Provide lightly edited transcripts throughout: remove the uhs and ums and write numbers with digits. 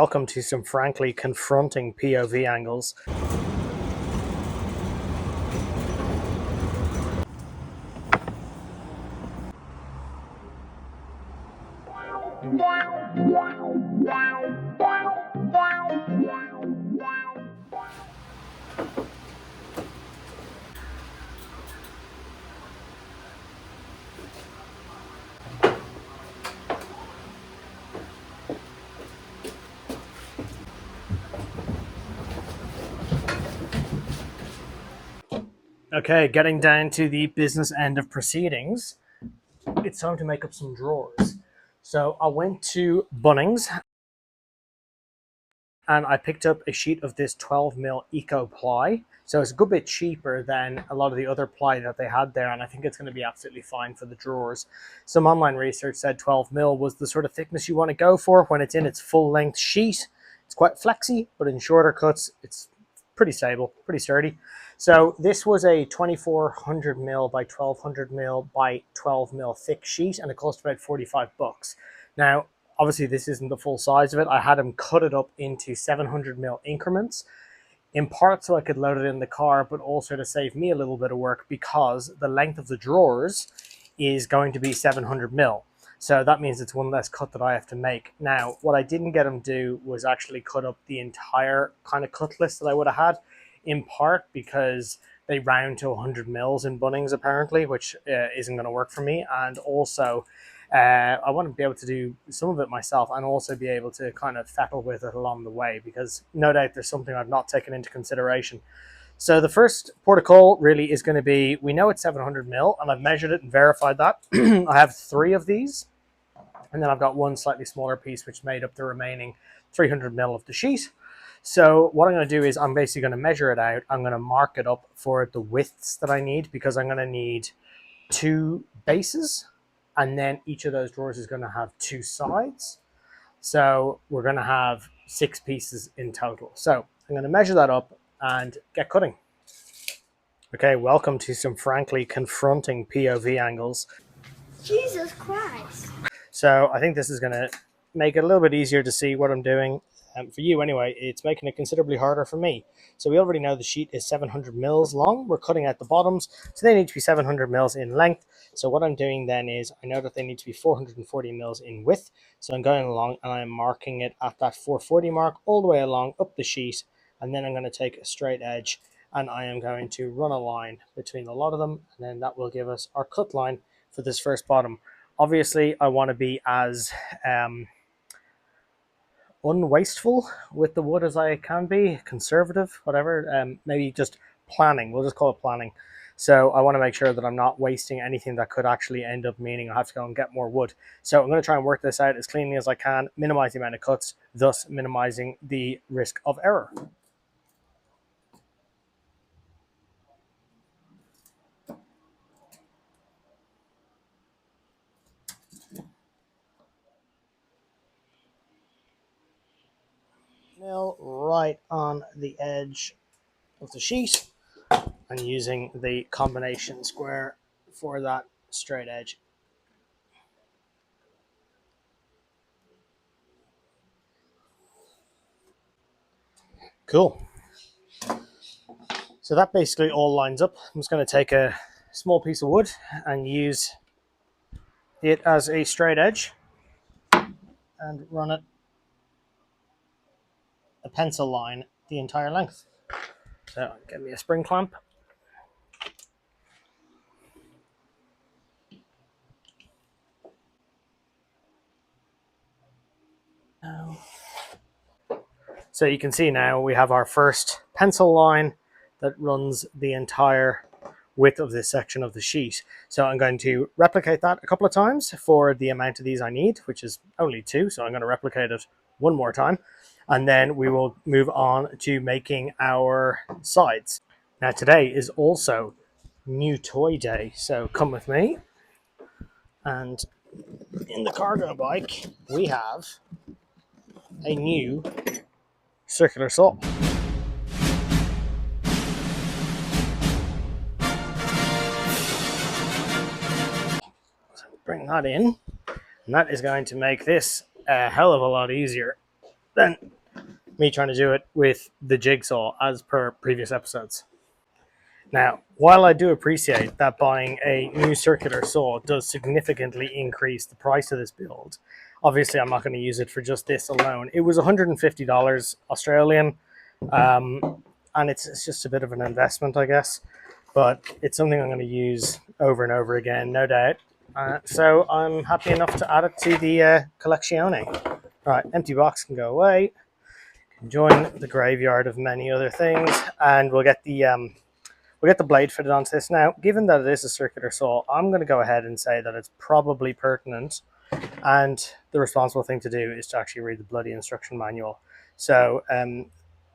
Welcome to some frankly confronting POV angles. Okay, getting down to the business end of proceedings, it's time to make up some drawers. So I went to Bunnings and I picked up a sheet of this 12mm Eco ply. So it's a good bit cheaper than a lot of the other ply that they had there, and I think it's going to be absolutely fine for the drawers. Some online research said 12mm was the sort of thickness you want to go for when it's in its full length sheet. It's quite flexy, but in shorter cuts, it's pretty stable, pretty sturdy. So this was a 2400mm by 1200mm by 12mm thick sheet, and it cost about 45 bucks. Now, obviously this isn't the full size of it. I had them cut it up into 700mm increments, in part so I could load it in the car, but also to save me a little bit of work because the length of the drawers is going to be 700mm. So that means it's one less cut that I have to make. Now, what I didn't get them do was actually cut up the entire kind of cut list that I would have had, in part because they round to 100 mils in Bunnings apparently, which isn't going to work for me. And also, I want to be able to do some of it myself and also be able to kind of fettle with it along the way, because no doubt there's something I've not taken into consideration. So the first port of call really is going to be, we know it's 700mm and I've measured it and verified that. I have 3 of these, and then I've got one slightly smaller piece which made up the remaining 300mm of the sheet. So what I'm going to do is I'm basically going to measure it out. I'm going to mark it up for the widths that I need, because I'm going to need 2 bases, and then each of those drawers is going to have 2 sides. So we're going to have 6 pieces in total. So I'm going to measure that up and get cutting. Okay, welcome to some frankly confronting POV angles. Jesus Christ. So I think this is going to make it a little bit easier to see what I'm doing. For you anyway, it's making it considerably harder for me. So we already know the sheet is 700 mils long. We're cutting out the bottoms, so they need to be 700 mils in length. So what I'm doing then is, I know that they need to be 440 mils in width. So I'm going along and I'm marking it at that 440 mark all the way along up the sheet. And then I'm going to take a straight edge and I am going to run a line between a lot of them. And then that will give us our cut line for this first bottom. Obviously, I want to be as unwasteful with the wood as I can be, conservative, whatever, maybe just planning. We'll just call it planning. So I want to make sure that I'm not wasting anything that could actually end up meaning I have to go and get more wood. So I'm going to try and work this out as cleanly as I can, minimize the amount of cuts, thus minimizing the risk of error. Mill right on the edge of the sheet and using the combination square for that straight edge. Cool. So that basically all lines up. I'm just going to take a small piece of wood and use it as a straight edge and run it a pencil line the entire length. So get me a spring clamp. So you can see now we have our first pencil line that runs the entire width of this section of the sheet. So I'm going to replicate that a couple of times for the amount of these I need, which is only 2. So I'm going to replicate it one more time, and then we will move on to making our sides. Now today is also new toy day, so come with me. And in the cargo bike, we have a new circular saw. Bring that in, and that is going to make this a hell of a lot easier. than me trying to do it with the jigsaw as per previous episodes. Now, while I do appreciate that buying a new circular saw does significantly increase the price of this build, obviously I'm not going to use it for just this alone. It was $150 Australian, and it's just a bit of an investment, I guess, but it's something I'm going to use over and over again, no doubt. So I'm happy enough to add it to the collezione. Right, empty box can go away. Join the graveyard of many other things, and we'll get the blade fitted onto this. Now, given that it is a circular saw, I'm going to go ahead and say that it's probably pertinent, and the responsible thing to do is to actually read the bloody instruction manual. So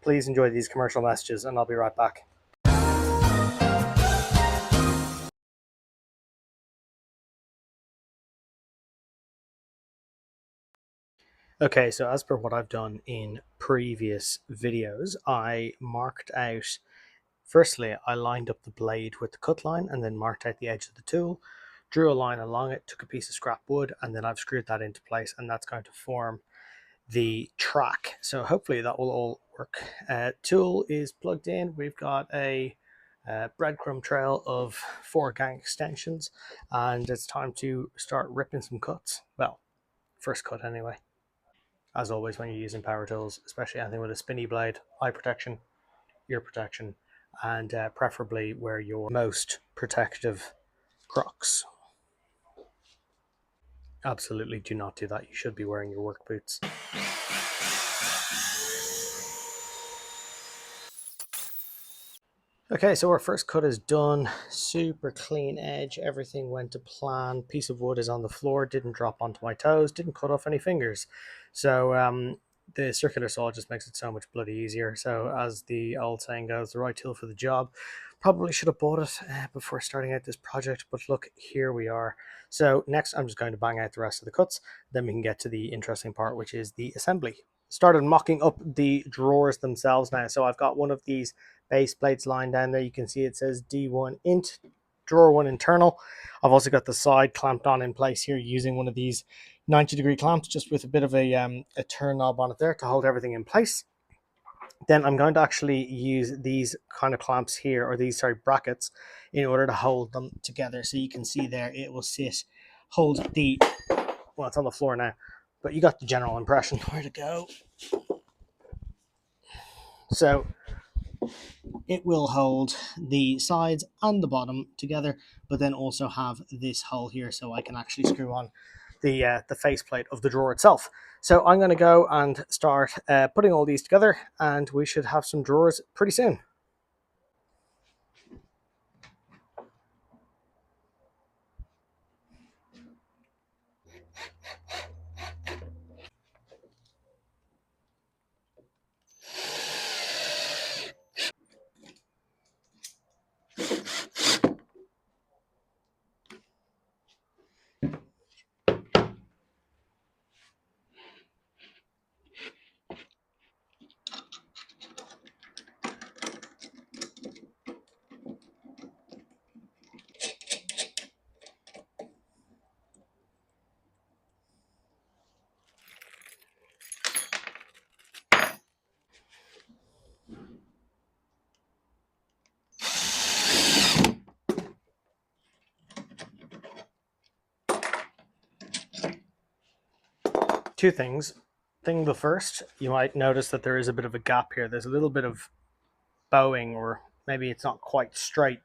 please enjoy these commercial messages, and I'll be right back. Okay, so as per what I've done in previous videos, I marked out, firstly, I lined up the blade with the cut line and then marked out the edge of the tool, drew a line along it, took a piece of scrap wood, and then I've screwed that into place, and that's going to form the track. So hopefully that will all work. Tool is plugged in. We've got a breadcrumb trail of 4 gang extensions, and it's time to start ripping some cuts. Well, first cut anyway. As always, when you're using power tools, especially anything with a spinny blade, eye protection, ear protection, and preferably wear your most protective Crocs. Absolutely do not do that. You should be wearing your work boots. Okay, so our first cut is done. Super clean edge. Everything went to plan. Piece of wood is on the floor. Didn't drop onto my toes. Didn't cut off any fingers. So the circular saw just makes it so much bloody easier. So as the old saying goes, the right tool for the job. Probably should have bought it before starting out this project, but look, here we are. So next I'm just going to bang out the rest of the cuts. Then we can get to the interesting part, which is the assembly. Started mocking up the drawers themselves now. So I've got one of these base plates line down there. You can see it says D1 int, drawer 1 internal. I've also got the side clamped on in place here using one of these 90-degree clamps, just with a bit of a turn knob on it there to hold everything in place. Then I'm going to actually use these kind of clamps here, or these, sorry, brackets, in order to hold them together. So you can see there it will hold the, well, it's on the floor now, but you got the general impression where to go. So it will hold the sides and the bottom together, but then also have this hole here so I can actually screw on the faceplate of the drawer itself. So I'm going to go and start putting all these together, and we should have some drawers pretty soon. Two things. Thing the first, you might notice that there is a bit of a gap here. There's a little bit of bowing, or maybe it's not quite straight,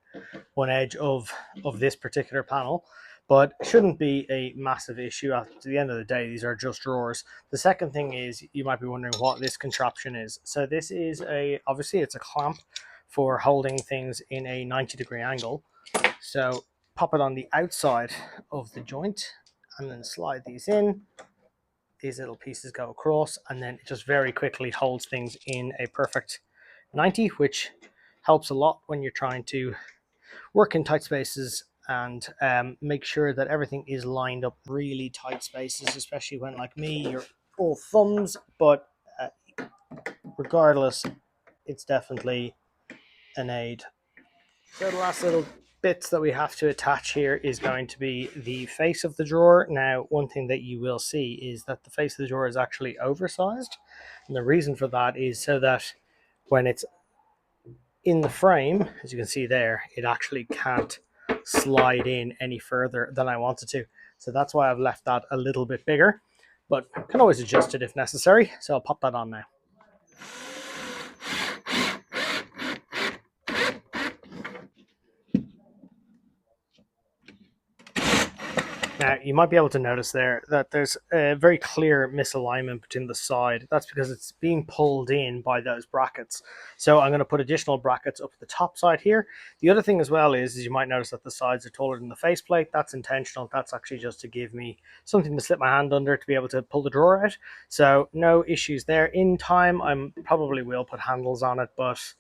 one edge of this particular panel, but shouldn't be a massive issue. At the end of the day, these are just drawers. The second thing is, you might be wondering what this contraption is. So this is obviously it's a clamp for holding things in a 90-degree angle. So pop it on the outside of the joint and then slide these in. These little pieces go across, and then it just very quickly holds things in a perfect 90, which helps a lot when you're trying to work in tight spaces and make sure that everything is lined up really tight spaces, especially when, like me, you're all thumbs. But regardless, it's definitely an aid. So the last little bits that we have to attach here is going to be the face of the drawer. Now, one thing that you will see is that the face of the drawer is actually oversized. And the reason for that is so that when it's in the frame, as you can see there, it actually can't slide in any further than I wanted to. So that's why I've left that a little bit bigger, but can always adjust it if necessary. So I'll pop that on now. Now, you might be able to notice there that there's a very clear misalignment between the side. That's because it's being pulled in by those brackets. So I'm going to put additional brackets up the top side here. The other thing as well is you might notice that the sides are taller than the faceplate. That's intentional. That's actually just to give me something to slip my hand under to be able to pull the drawer out. So no issues there. In time, I probably will put handles on it, but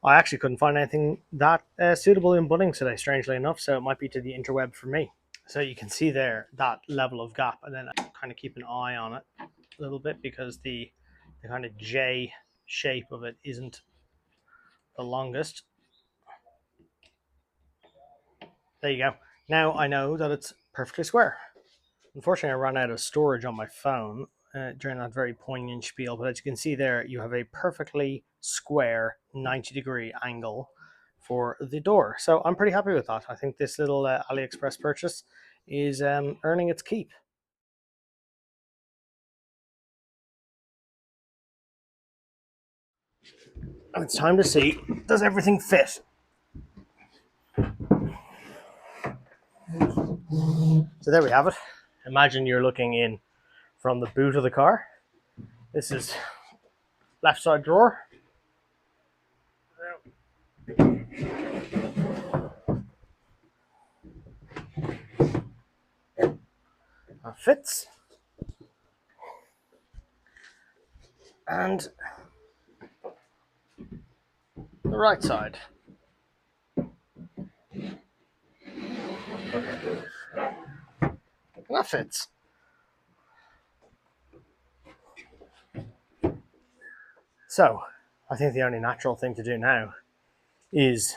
I actually couldn't find anything that suitable in Bunnings today, strangely enough. So it might be to the interweb for me. So you can see there that level of gap, and then I kind of keep an eye on it a little bit because the kind of J shape of it isn't the longest. There you go. Now I know that it's perfectly square. Unfortunately, I ran out of storage on my phone during that very poignant spiel, but as you can see there, you have a perfectly square 90-degree angle for the door. So I'm pretty happy with that. I think this little AliExpress purchase is earning its keep. And it's time to see, does everything fit? So there we have it. Imagine you're looking in from the boot of the car. This is left side drawer. That fits. And the right side. And that fits. So I think the only natural thing to do now is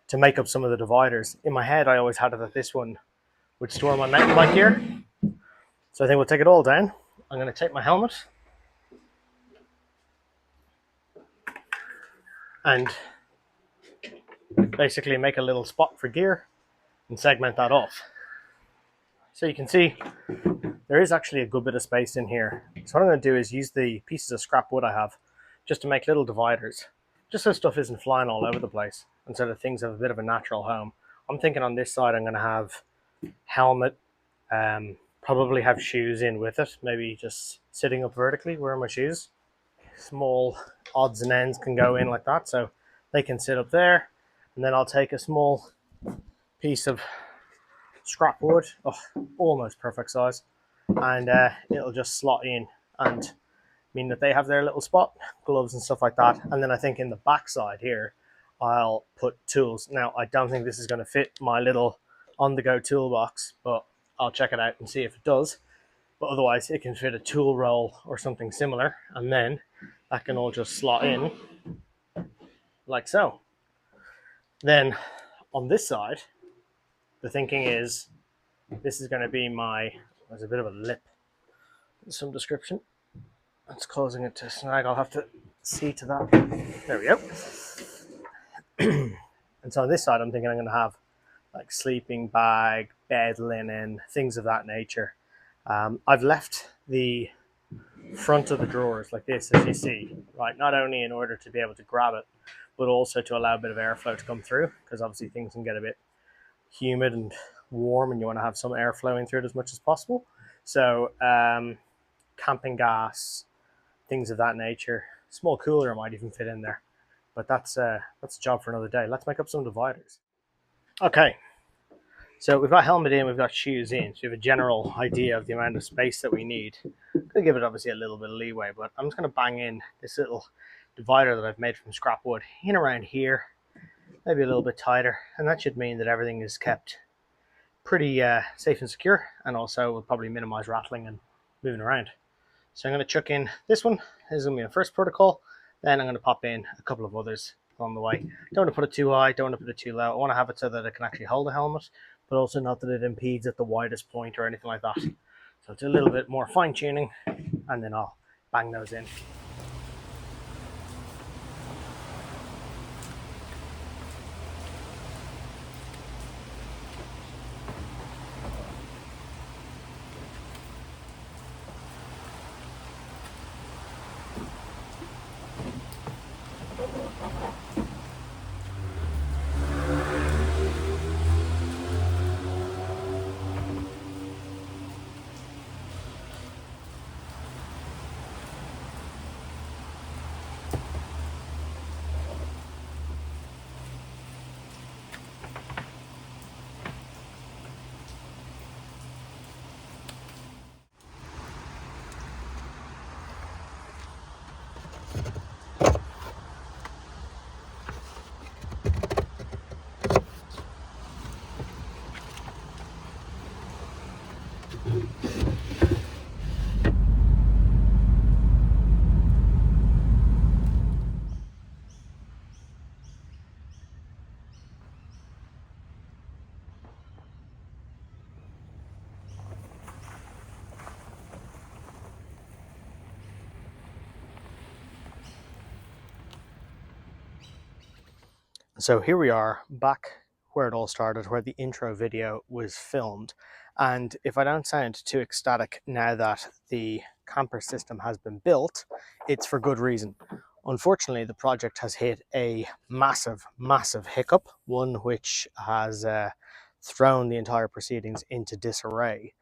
to make up some of the dividers. In my head, I always had it that this one would store my mountain bike gear. So I think we'll take it all down. I'm going to take my helmet and basically make a little spot for gear and segment that off. So you can see there is actually a good bit of space in here. So what I'm going to do is use the pieces of scrap wood I have just to make little dividers, just so stuff isn't flying all over the place and so that things have a bit of a natural home. I'm thinking on this side I'm going to have helmet, probably have shoes in with it, maybe just sitting up vertically, wearing my shoes. Small odds and ends can go in like that, so they can sit up there. And then I'll take a small piece of scrap wood, almost perfect size, and it'll just slot in and mean that they have their little spot, gloves and stuff like that. And then I think in the back side here, I'll put tools. Now, I don't think this is going to fit my little on-the-go toolbox, but I'll check it out and see if it does. But otherwise, it can fit a tool roll or something similar, and then that can all just slot in like so. Then on this side, the thinking is this is going to be my, there's a bit of a lip, some description. It's causing it to snag. I'll have to see to that. There we go. And so on this side, I'm thinking I'm going to have like sleeping bag, bed linen, things of that nature. I've left the front of the drawers like this, as you see, right? Not only in order to be able to grab it, but also to allow a bit of airflow to come through, because obviously things can get a bit humid and warm and you want to have some air flowing through it as much as possible. So camping gas, things of that nature. Small cooler might even fit in there, but that's a job for another day. Let's make up some dividers. Okay, so we've got helmet in, we've got shoes in, so we have a general idea of the amount of space that we need. I'm gonna give it obviously a little bit of leeway, but I'm just gonna bang in this little divider that I've made from scrap wood in around here, maybe a little bit tighter, and that should mean that everything is kept pretty safe and secure, and also will probably minimize rattling and moving around. So I'm going to chuck in this one. This is going to be my first protocol. Then I'm going to pop in a couple of others on the way. Don't want to put it too high, don't want to put it too low. I want to have it so that it can actually hold the helmet, but also not that it impedes at the widest point or anything like that. So it's a little bit more fine tuning, and then I'll bang those in. So here we are back where it all started, where the intro video was filmed. And if I don't sound too ecstatic now that the camper system has been built, it's for good reason. Unfortunately, the project has hit a massive, massive hiccup, one which has thrown the entire proceedings into disarray.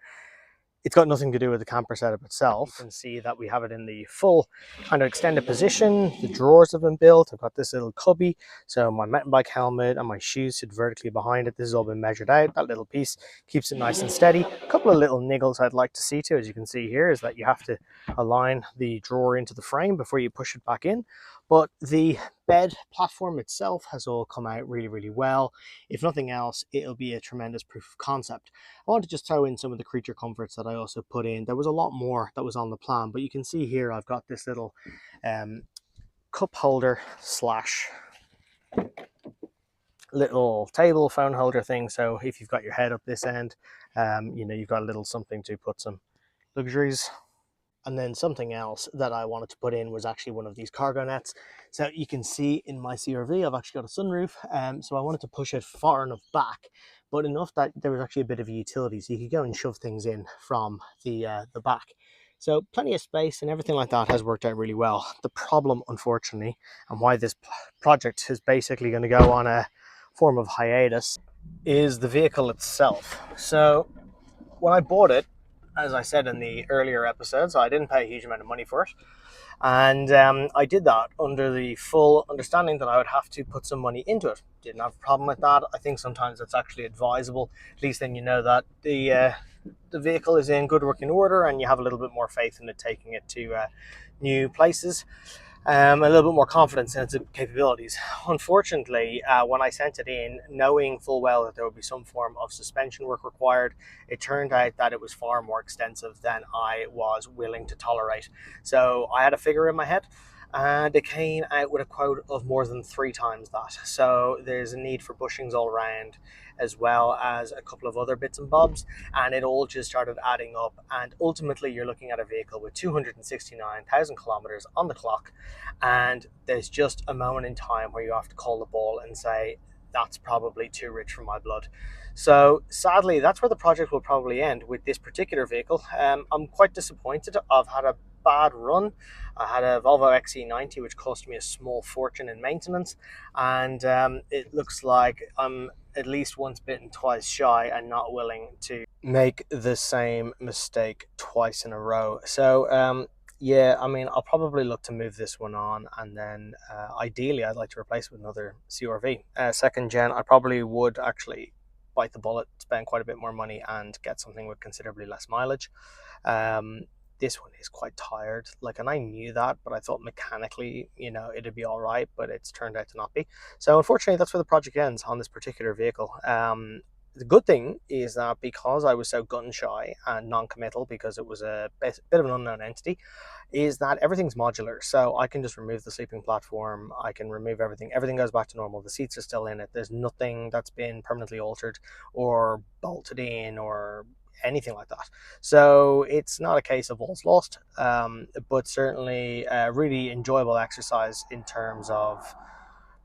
It's got nothing to do with the camper setup itself. You can see that we have it in the full kind of extended position. The drawers have been built. I've got this little cubby, so my mountain bike helmet and my shoes sit vertically behind it. This has all been measured out. That little piece keeps it nice and steady. A couple of little niggles I'd like to see too, as you can see here, is that you have to align the drawer into the frame before you push it back in. But the bed platform itself has all come out really, really well. If nothing else, it'll be a tremendous proof of concept. I want to just throw in some of the creature comforts that I also put in. There was a lot more that was on the plan, but you can see here I've got this little cup holder slash little table phone holder thing. So if you've got your head up this end, you've got a little something to put some luxuries. And then something else that I wanted to put in was actually one of these cargo nets. So you can see in my CRV, I've actually got a sunroof. So I wanted to push it far enough back, but enough that there was actually a bit of a utility. So you could go and shove things in from the back. So plenty of space and everything like that has worked out really well. The problem, unfortunately, and why this project is basically going to go on a form of hiatus, is the vehicle itself. So when I bought it, as I said in the earlier episodes, I didn't pay a huge amount of money for it. And I did that under the full understanding that I would have to put some money into it. Didn't have a problem with that. I think sometimes it's actually advisable. At least then you know that the vehicle is in good working order and you have a little bit more faith in it taking it to new places. A little bit more confidence in its capabilities. Unfortunately, when I sent it in, knowing full well that there would be some form of suspension work required, it turned out that it was far more extensive than I was willing to tolerate. So I had a figure in my head, and it came out with a quote of more than 3 times that. So there's a need for bushings all around, as well as a couple of other bits and bobs, and it all just started adding up. And ultimately, you're looking at a vehicle with 269,000 kilometers on the clock, and there's just a moment in time where you have to call the ball and say, that's probably too rich for my blood. So sadly, that's where the project will probably end with this particular vehicle. I'm quite disappointed. I've had a bad run. I had a Volvo XC90, which cost me a small fortune in maintenance, and it looks like I'm at least once bitten, twice shy, and not willing to make the same mistake twice in a row. So yeah, I mean, I'll probably look to move this one on, and then ideally I'd like to replace it with another CRV. Second gen, I probably would actually bite the bullet, spend quite a bit more money, and get something with considerably less mileage. This one is quite tired, and I knew that, but I thought mechanically, it'd be all right, but it's turned out to not be. So unfortunately, that's where the project ends on this particular vehicle. the good thing is that because I was so gun shy and non-committal, because it was a bit of an unknown entity, is that everything's modular. So I can just remove the sleeping platform. I can remove everything. Everything goes back to normal. The seats are still in it. There's nothing that's been permanently altered or bolted in or anything like that. So it's not a case of all's lost, but certainly a really enjoyable exercise in terms of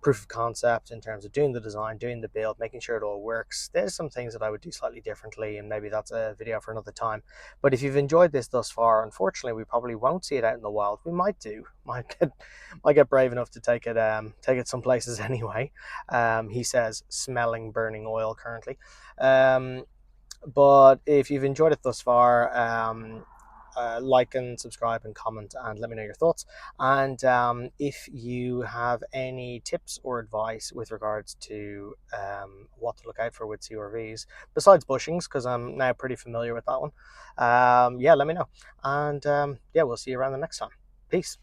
proof of concept, in terms of doing the design, doing the build, making sure it all works. There's some things that I would do slightly differently, and maybe that's a video for another time. But if you've enjoyed this thus far, unfortunately, we probably won't see it out in the wild. We might do, might get brave enough to take it some places anyway. He says, smelling burning oil currently. Um, but if you've enjoyed it thus far, like and subscribe and comment and let me know your thoughts. And if you have any tips or advice with regards to what to look out for with CRVs, besides bushings, because I'm now pretty familiar with that one, yeah, let me know. And yeah, we'll see you around the next time. Peace.